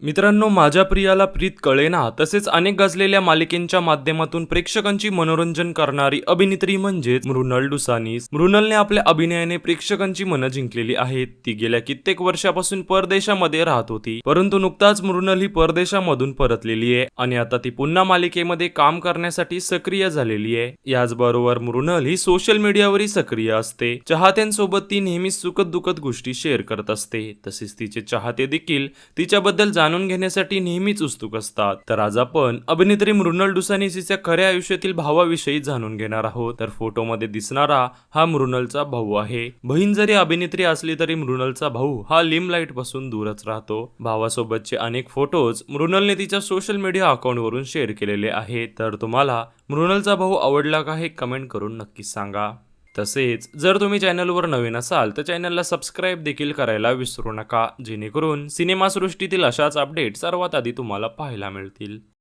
मित्रांनो, माझ्या प्रियाला प्रीत कळेना तसेच अनेक गाजलेल्या मालिकेंच्या माध्यमातून प्रेक्षकांची मनोरंजन करणारी अभिनेत्री म्हणजेच मृणाल दुसानीस. मृणालने आपल्या अभिनयाने प्रेक्षकांची मनं जिंकलेली आहेत. ती गेल्या कित्येक वर्षापासून परदेशामध्ये राहत होती, परंतु नुकताच मृणाल ही परदेशामधून परतलेली आहे आणि आता ती पुन्हा मालिकेमध्ये काम करण्यासाठी सक्रिय झालेली आहे. याचबरोबर मृणाल ही सोशल मीडियावरही सक्रिय असते. चाहत्यांसोबत ती नेहमीच सुखद दुःखद गोष्टी शेअर करत असते. तसेच तिचे चाहते देखील तिच्याबद्दल जाणून घेण्यासाठी नेहमीच उत्सुक असतात. तर आज आपण अभिनेत्री मृणाल दुसानीस हिच्या खऱ्या आयुष्यातील भावाविषयी जाणून घेणार आहोत. तर फोटोमध्ये दिसणारा हा मृणालचा भाऊ आहे. बहीण जरी अभिनेत्री असली तरी मृणालचा भाऊ हा लिमलाइट पासून दूरच राहतो. भावासोबतचे अनेक फोटोज मृणालने तिच्या सोशल मीडिया अकाउंट वरून शेअर केलेले आहेत. तर तुम्हाला मृणालचा भाऊ आवडला का हे कमेंट करून नक्कीच सांगा. तसेच जर तुम्ही चॅनलवर नवीन असाल तर चॅनलला सबस्क्राईब देखील करायला विसरू नका, जेणेकरून सिनेमासृष्टीतील अशाच अपडेट सर्वात आधी तुम्हाला पाहायला मिळतील.